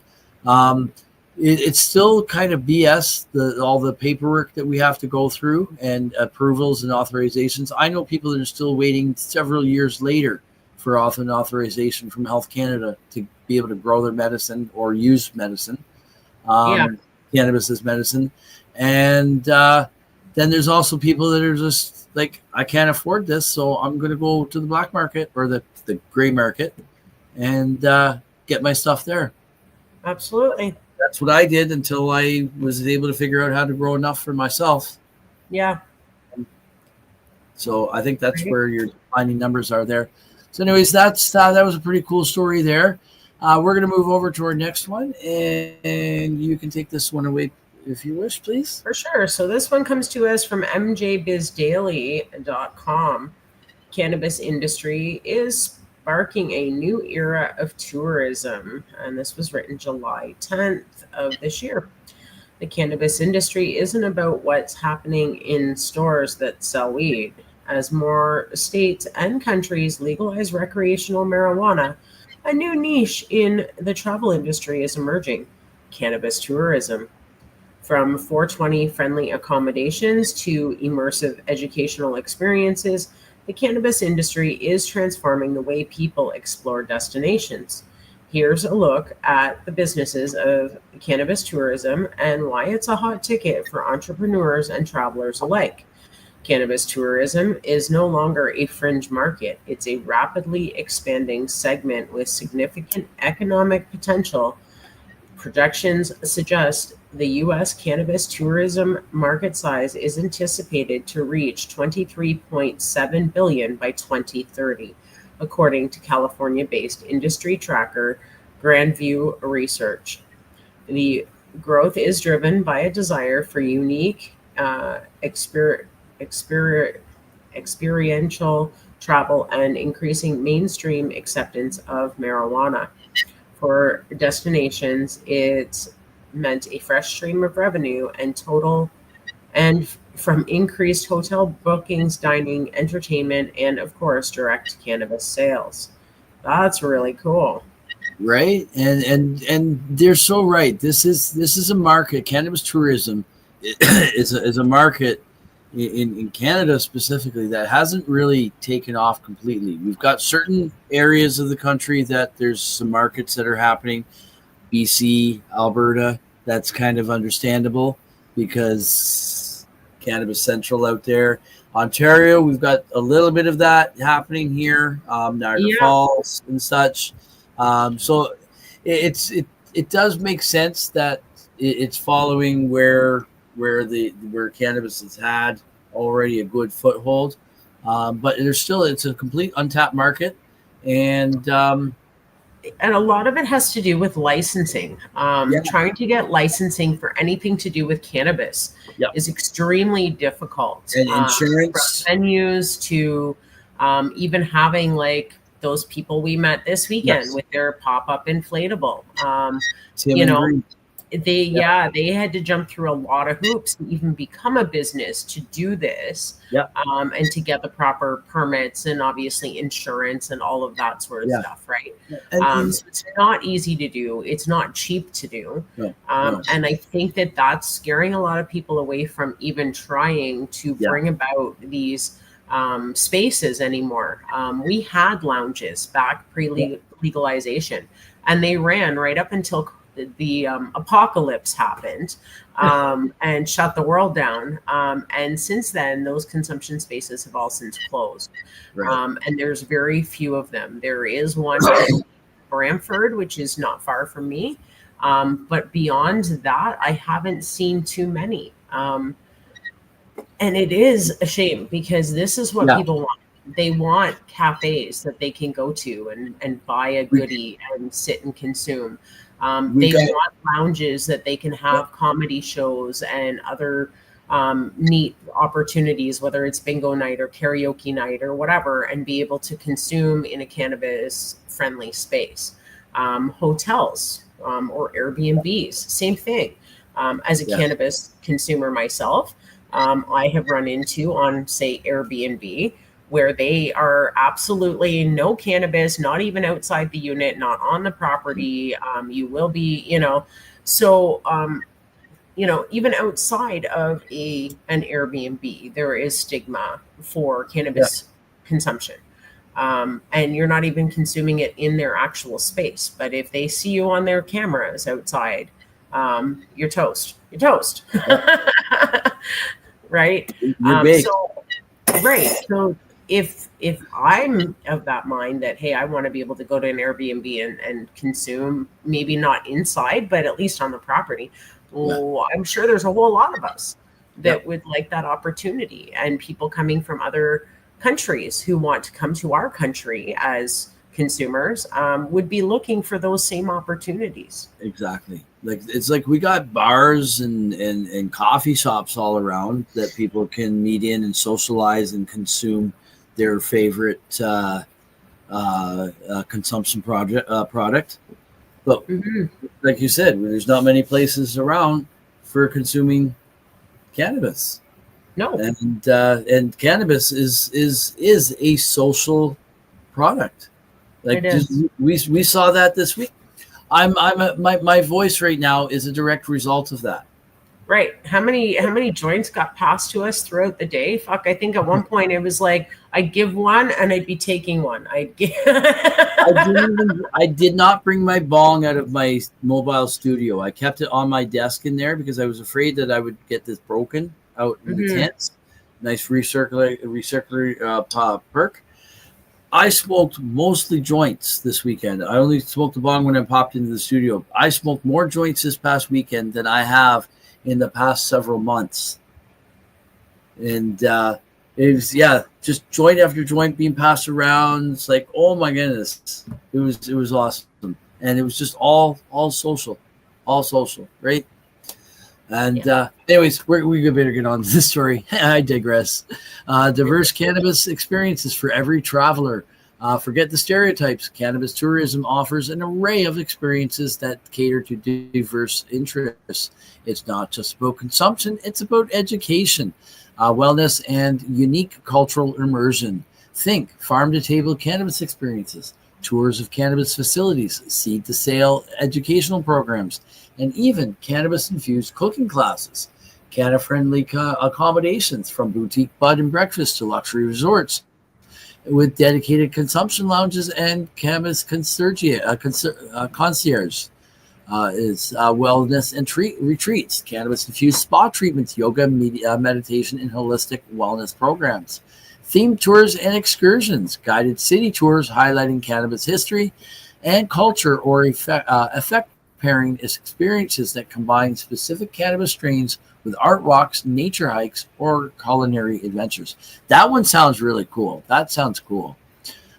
It's still kind of BS, all the paperwork that we have to go through and approvals and authorizations. I know people that are still waiting several years later for an authorization from Health Canada to be able to grow their medicine or use medicine, cannabis as medicine. And then there's also people that are just like, I can't afford this, so I'm going to go to the black market or the gray market and get my stuff there. Absolutely. That's what I did until I was able to figure out how to grow enough for myself. Yeah. So I think that's where your declining numbers are there. So anyways, that was a pretty cool story there. We're going to move over to our next one, and you can take this one away if you wish, please. For sure. So this one comes to us from mjbizdaily.com. Cannabis industry is sparking a new era of tourism, and this was written July 10th of this year. The cannabis industry isn't about what's happening in stores that sell weed. As more states and countries legalize recreational marijuana, a new niche in the travel industry is emerging: cannabis tourism. From 420 friendly accommodations to immersive educational experiences, the cannabis industry is transforming the way people explore destinations. Here's a look at the businesses of cannabis tourism and why it's a hot ticket for entrepreneurs and travelers alike. Cannabis tourism is no longer a fringe market. It's a rapidly expanding segment with significant economic potential. Projections suggest the U.S. cannabis tourism market size is anticipated to reach $23.7 billion by 2030, according to California-based industry tracker Grandview Research. The growth is driven by a desire for unique, experiential travel and increasing mainstream acceptance of marijuana. for destinations. It's meant a fresh stream of revenue and from increased hotel bookings, dining, entertainment, and of course, direct cannabis sales. That's really cool. Right, and they're so right. This is a market. Cannabis tourism is a market in Canada specifically that hasn't really taken off completely. We've got certain areas of the country that there's some markets that are happening. BC, Alberta, that's kind of understandable because cannabis central out there. Ontario, we've got a little bit of that happening here, Niagara Falls and such. So it does make sense that it's following where cannabis has had already a good foothold, but it's a complete untapped market, and a lot of it has to do with licensing. Trying to get licensing for anything to do with cannabis is extremely difficult. And insurance, from venues to even having like those people we met this weekend with their pop-up inflatable. They had to jump through a lot of hoops to even become a business to do this, and to get the proper permits and obviously insurance and all of that sort of stuff, right? So it's not easy to do. It's not cheap to do. And I think that that's scaring a lot of people away from even trying to bring about these spaces anymore. We had lounges back pre-legalization, and they ran right up until the apocalypse happened and shut the world down. And since then, those consumption spaces have all since closed. And there's very few of them. There is one in Brantford, which is not far from me. But beyond that, I haven't seen too many. And it is a shame because this is what people want. They want cafes that they can go to and buy a goodie and sit and consume. They want lounges that they can have comedy shows and other neat opportunities, whether it's bingo night or karaoke night or whatever, and be able to consume in a cannabis-friendly space. Hotels or Airbnbs, same thing. As a cannabis consumer myself, I have run into on, say, Airbnb, where they are absolutely no cannabis, not even outside the unit, not on the property. You will be, so, even outside of an Airbnb, there is stigma for cannabis consumption. And you're not even consuming it in their actual space. But if they see you on their cameras outside, you're toast. You're toast. Right? So if I'm of that mind that, hey, I want to be able to go to an Airbnb and consume, maybe not inside, but at least on the property, I'm sure there's a whole lot of us that would like that opportunity, and people coming from other countries who want to come to our country as consumers would be looking for those same opportunities. Exactly. It's like we got bars and coffee shops all around that people can meet in and socialize and consume their favorite consumption product. But like you said, there's not many places around for consuming cannabis. No. And cannabis is a social product. Like we saw that this week. My voice right now is a direct result of that. Right. How many joints got passed to us throughout the day? Fuck, I think at one point it was like I'd give one and I'd be taking one. I did not bring my bong out of my mobile studio. I kept it on my desk in there because I was afraid that I would get this broken out in the tents. Nice recircular perk. I smoked mostly joints this weekend. I only smoked a bong when I popped into the studio. I smoked more joints this past weekend than I have in the past several months. And it was, just joint after joint being passed around. It's like, oh my goodness. It was awesome. And it was just all social, right? And anyways, we better get on to the story. I digress. Diverse cannabis experiences for every traveler. Forget the stereotypes. Cannabis tourism offers an array of experiences that cater to diverse interests. It's not just about consumption, it's about education, wellness, and unique cultural immersion. Think farm to table cannabis experiences, tours of cannabis facilities, seed to sale educational programs, and even cannabis infused cooking classes. Canna friendly accommodations from boutique bud and breakfast to luxury resorts with dedicated consumption lounges and cannabis concierge is wellness and retreats, cannabis infused spa treatments, yoga, meditation, and holistic wellness programs, themed tours and excursions, guided city tours highlighting cannabis history and culture, or effect pairing experiences that combine specific cannabis strains with art walks, nature hikes, or culinary adventures. That one sounds really cool. That sounds cool.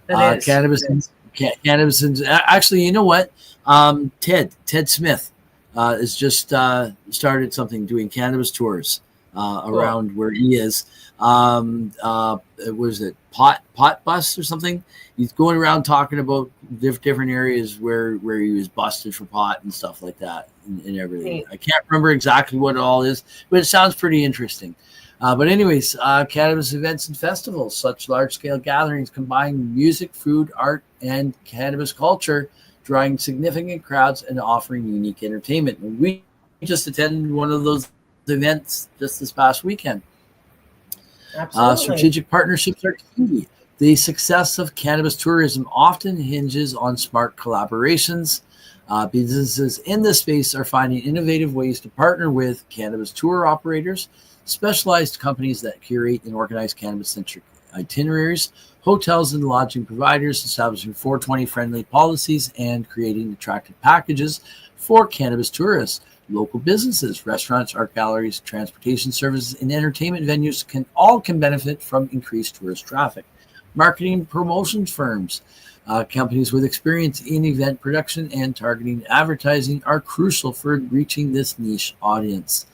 That is. Cannabis. Actually, you know what? Ted Smith has just started something doing cannabis tours around where he is. Was it pot bus or something? He's going around talking about different areas where he was busted for pot and stuff like that and everything. I can't remember exactly what it all is, but it sounds pretty interesting. But anyways, cannabis events and festivals, such large-scale gatherings combine music, food, art, and cannabis culture, drawing significant crowds and offering unique entertainment. And we just attended one of those events just this past weekend. Strategic partnerships are key. The success of cannabis tourism often hinges on smart collaborations. Businesses in this space are finding innovative ways to partner with cannabis tour operators, specialized companies that curate and organize cannabis-centric itineraries, hotels and lodging providers establishing 420-friendly policies and creating attractive packages for cannabis tourists. Local businesses, restaurants, art galleries, transportation services, and entertainment venues can benefit from increased tourist traffic. Marketing promotion firms, companies with experience in event production and targeting advertising are crucial for reaching this niche audience.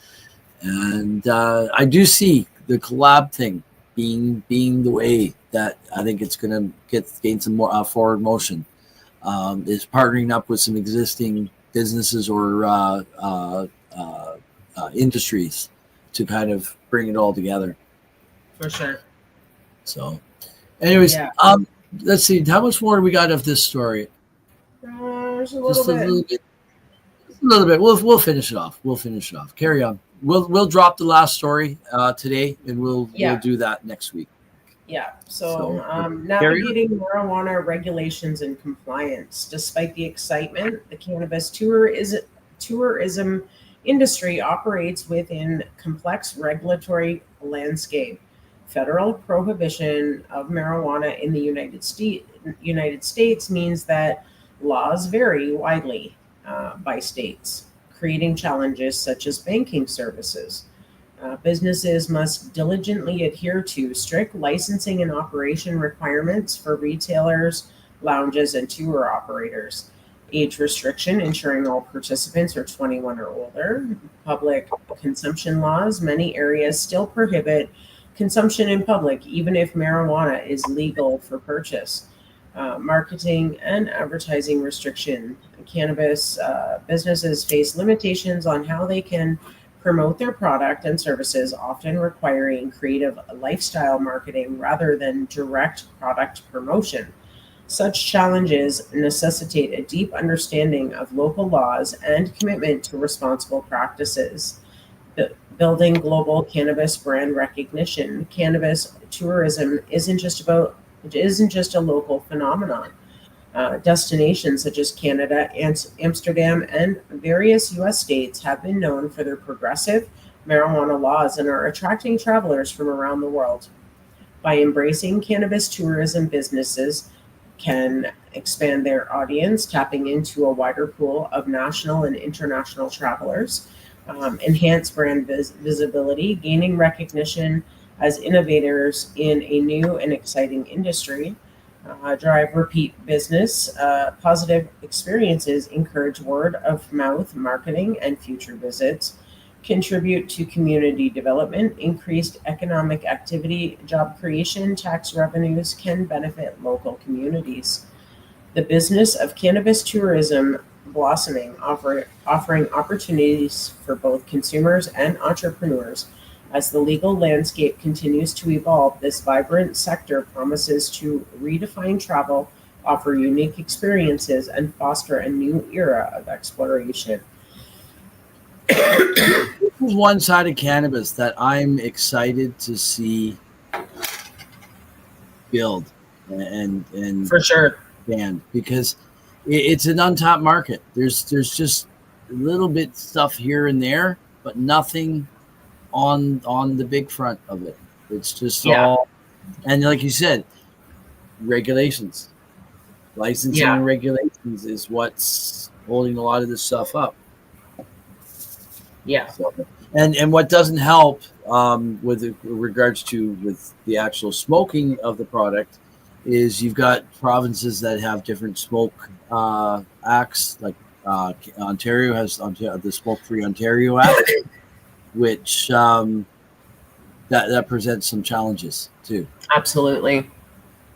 And I do see the collab thing being the way that I think it's going to gain some more forward motion. Is partnering up with some existing businesses or industries to kind of bring it all together. For sure. So, anyways, let's see. How much more do we got of this story? Just a little bit. Just a little bit. We'll finish it off. Carry on. We'll drop the last story today, and we'll do that next week. Yeah. So navigating marijuana regulations and compliance. Despite the excitement, the cannabis tourism industry operates within complex regulatory landscape. Federal prohibition of marijuana in the United States means that laws vary widely by states, creating challenges such as banking services. Businesses must diligently adhere to strict licensing and operation requirements for retailers, lounges, and tour operators. Age restriction, ensuring all participants are 21 or older. Public consumption laws. Many areas still prohibit consumption in public, even if marijuana is legal for purchase. Marketing and advertising restriction. Cannabis businesses face limitations on how they can promote their product and services, often requiring creative lifestyle marketing rather than direct product promotion. Such challenges necessitate a deep understanding of local laws and commitment to responsible practices. Building global cannabis brand recognition. Cannabis tourism isn't just a local phenomenon. Destinations such as Canada, Amsterdam, and various U.S. states have been known for their progressive marijuana laws and are attracting travelers from around the world. By embracing cannabis tourism, businesses can expand their audience, tapping into a wider pool of national and international travelers, enhance brand visibility, gaining recognition as innovators in a new and exciting industry, drive repeat business. Positive experiences encourage word of mouth marketing and future visits. contribute to community development, increased economic activity, job creation, tax revenues can benefit local communities. The business of cannabis tourism blossoming, offering opportunities for both consumers and entrepreneurs. As the legal landscape continues to evolve, this vibrant sector promises to redefine travel, offer unique experiences, and foster a new era of exploration. This is one side of cannabis that I'm excited to see build and for sure expand, because it's an untapped market. There's just a little bit stuff here and there, but nothing on the big front of it. It's just all, and like you said, regulations, licensing and regulations is what's holding a lot of this stuff up. Yeah. So, and what doesn't help with regards to with the actual smoking of the product is you've got provinces that have different smoke acts. Like Ontario has the Smoke Free Ontario Act, which that presents some challenges too. Absolutely.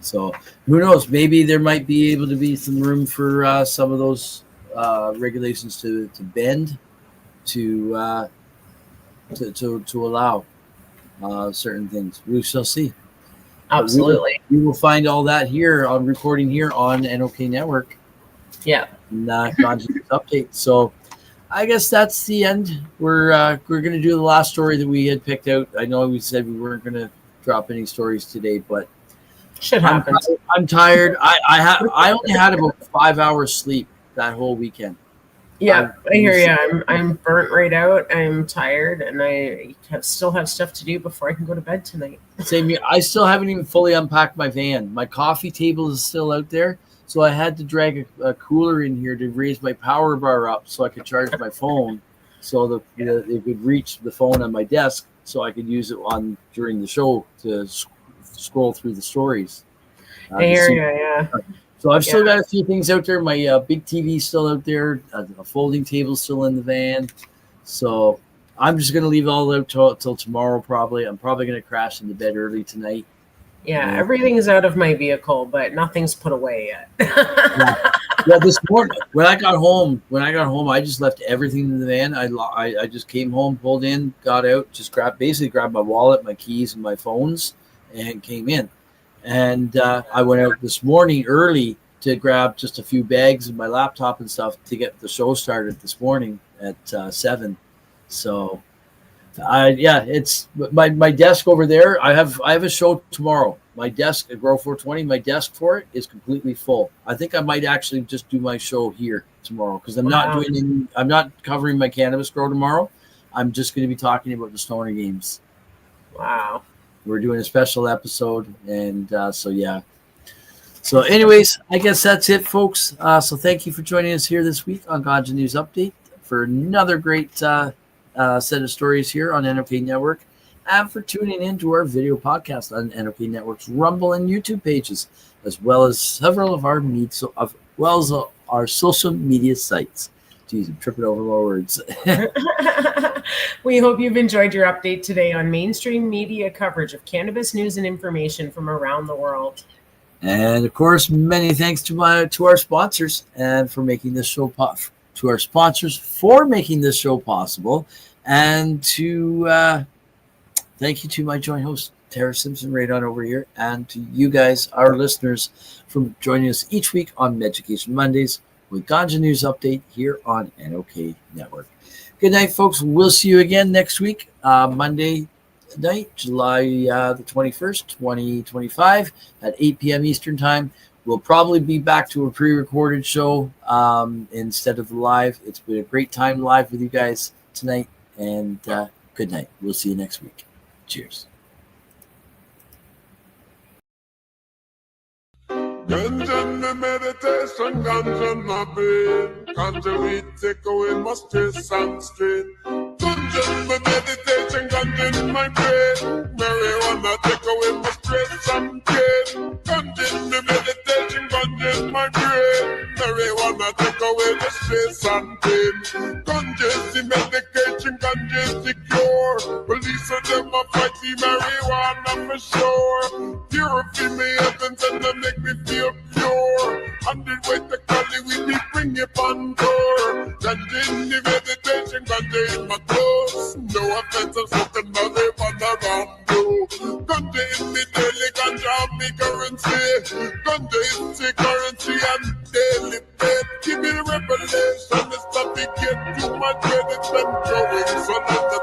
So who knows? Maybe there might be able to be some room for some of those regulations to bend to allow certain things. We shall see. Absolutely. We will find all that here on recording here on NOK Network. Yeah. Ganja update. So I guess that's the end. We're going to do the last story that we had picked out. I know we said we weren't going to drop any stories today, but shit happens. I'm tired. I only had about 5 hours sleep that whole weekend. Yeah, I hear you. I'm burnt right out. I'm tired, and I still have stuff to do before I can go to bed tonight. Same here. I still haven't even fully unpacked my van. My coffee table is still out there, so I had to drag a cooler in here to raise my power bar up so I could charge my phone, so it could reach the phone on my desk, so I could use it during the show to scroll through the stories. I hear you. Yeah. So I've still got a few things out there. My big TV's still out there. A folding table's still in the van. So I'm just going to leave all out till tomorrow probably. I'm probably going to crash into bed early tonight. Yeah, everything is out of my vehicle, but nothing's put away yet. Yeah, this morning when I got home, I just left everything in the van. I just came home, pulled in, got out, just grabbed my wallet, my keys, and my phones, and came in. And I went out this morning early to grab just a few bags and my laptop and stuff to get the show started this morning at 7. So, it's my desk over there. I have a show tomorrow. My desk at Grow 420, my desk for it is completely full. I think I might actually just do my show here tomorrow because I'm not covering my cannabis grow tomorrow. I'm just going to be talking about the Stoner games. Wow. We're doing a special episode, and So anyways, I guess that's it, folks. So thank you for joining us here this week on Ganja News Update for another great set of stories here on NOK Network, and for tuning in to our video podcast on NOK Network's Rumble and YouTube pages, as well as several of our social media sites. Jeez, I'm tripping over more words. We hope you've enjoyed your update today on mainstream media coverage of cannabis news and information from around the world. And of course, many thanks to our sponsors and for making this show to our sponsors for making this show possible, and to thank you to my joint host Tara Simpson right on over here, and to you guys, our listeners, for joining us each week on Meducation Mondays with Ganja News Update here on NOK Network. Good night, folks. We'll see you again next week, Monday night, July the 21st, 2025 at 8 p.m. Eastern Time. We'll probably be back to a pre-recorded show instead of live. It's been a great time live with you guys tonight, and good night. We'll see you next week. Cheers. Ganja my meditation, ganja my brain. Ganja weed take away my stress and strain. Ganja my meditation, ganja in my brain. Marijuana take away my stress and pain. Ganja my meditation, ganja in my brain. Marijuana take away the stress and pain. Ganja is the medication, ganja is the cure. Police of them a fight the marijuana for sure. Purify me heavens and they make me feel pure. 100 way to Cali, we need bring it on tour. Ganja in the meditation, ganja in my clothes. No offense, I'm smoking marijuana around you. Ganja in the daily, ganja me currency. Ganja is the currency and daily pay. Give me the revelation, it's not to get too much credit and growing. So let the